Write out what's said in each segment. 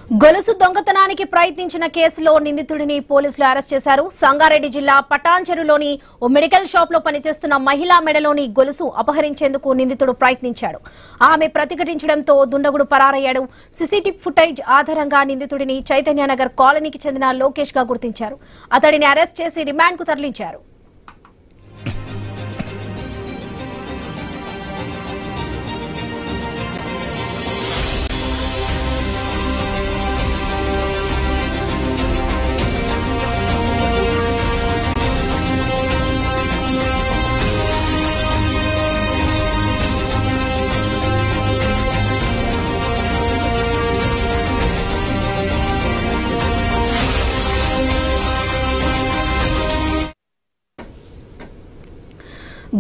గొలుసు దొంగతనానికి ప్రయత్నించిన కేసులో నిందితుడిని పోలీసులు అరెస్ట్ చేశారు. సంగారెడ్డి జిల్లా పటాన్చెరులోని ఓ మెడికల్ షాప్ లో పనిచేస్తున్న మహిళా మెడలోని గొలుసు అపహరించేందుకు నిందితుడు ప్రయత్నించాడు. ఆమె ప్రతిఘటించడంతో దుండగుడు పరారయ్యాడు. సీసీటీవీ ఫుటేజ్ ఆధారంగా నిందితుడిని చైతన్యనగర్ కాలనీకి చెందిన లోకేష్ గా గుర్తించారు. అతడిని అరెస్ట్ చేసి రిమాండ్ కు తరలించారు.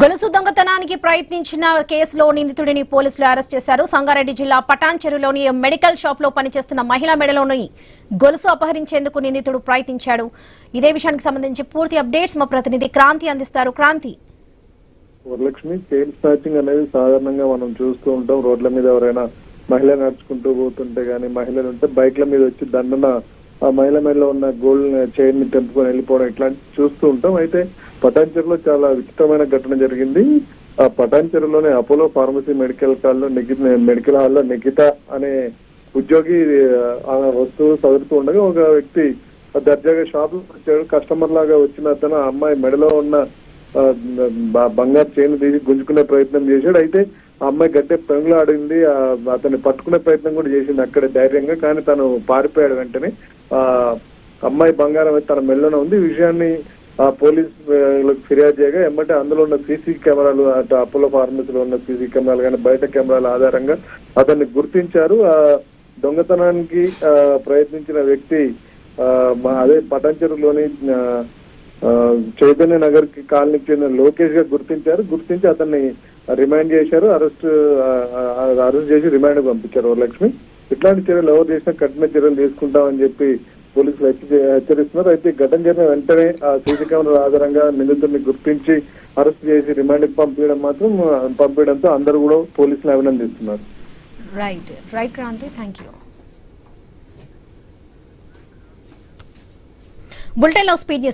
గొలుసు దొంగతనానికి ప్రయత్నించిన కేసులో నిందితుడిని పోలీసులు అరెస్ట్ చేశారు. సంగారెడ్డి జిల్లా పటాన్చెరులోని మెడికల్ షాప్ లో పనిచేస్తున్న మహిళా మెడలోని గొలుసు అపహరించేందుకు నిందితుడు ప్రయత్నించాడు. ఇదే విషయానికి సంబంధించి పూర్తి అప్డేట్స్ మా ప్రతినిధి క్రాంతి అందిస్తారు. క్రాంతి, వరలక్ష్మి, చైన్ స్నాచింగ్ అనేది సాధారణంగా మనం చూస్తూ ఉంటాం. రోడ్ల మీద ఎవరైనా మహిళ నడుచుకుంటూ పోతుంటే గానీ, మహిళలు ఉంటే బైక్ల మీద వచ్చి దండన ఆ మహిళ మెడలో ఉన్న గోల్డ్ చైన్ ని తెంపుకొని వెళ్ళిపోవడం ఇట్లాంటి చూస్తూ ఉంటాం. అయితే పటాన్చెరులో చాలా విచిత్రమైన ఘటన జరిగింది. ఆ పటాన్చెరులోనే అపోలో ఫార్మసీ మెడికల్ హాల్లో నిఖిత అనే ఉద్యోగి ఆ వస్తువులు చదువుతూ ఉండగా ఒక వ్యక్తి దర్జాగా షాప్ వచ్చాడు. కస్టమర్ లాగా వచ్చిన అతను ఆ అమ్మాయి మెడలో ఉన్న బంగారు చైన్ తీసి గుంజుకునే ప్రయత్నం చేశాడు. అయితే ఆ అమ్మాయి గట్టే పెంగులాడింది. అతన్ని పట్టుకునే ప్రయత్నం కూడా చేసింది అక్కడే ధైర్యంగా. కానీ తను పారిపోయాడు. వెంటనే ఆ అమ్మాయి బంగారం తన మెడలోనే ఉంది. ఈ విషయాన్ని పోలీసులకు ఫిర్యాదు చేయగా ఎమ్మటే అందులో ఉన్న సీసీ కెమెరాలు, అటు అపోలో ఫార్మసీలో ఉన్న సీసీ కెమెరాలు కానీ బయట కెమెరాల ఆధారంగా అతన్ని గుర్తించారు. ఆ దొంగతనానికి ప్రయత్నించిన వ్యక్తి అదే పటాన్చెరులోని చైతన్య నగర్ కి కాలనీకి చెందిన లోకేష్ గా గుర్తించి అతన్ని రిమాండ్ చేశారు. అరెస్ట్ చేసి రిమాండ్ పంపించారు. వరలక్ష్మి, ఇట్లాంటి చర్యలు ఎవరు చేసినా కఠిన చర్యలు తీసుకుంటామని చెప్పి పోలీసులు హెచ్చరిస్తున్నారు. అయితే ఘటన జరిగిన వెంటనే ఆ సీసీ కెమెరాల ఆధారంగా నిందితుడిని గుర్తించి అరెస్ట్ చేసి రిమాండ్ కి పంపించడంతో అందరూ కూడా పోలీసులు అభినందిస్తున్నారు. Right Kranti, thank you. Bulletin లో స్పీడ్ న్యూస్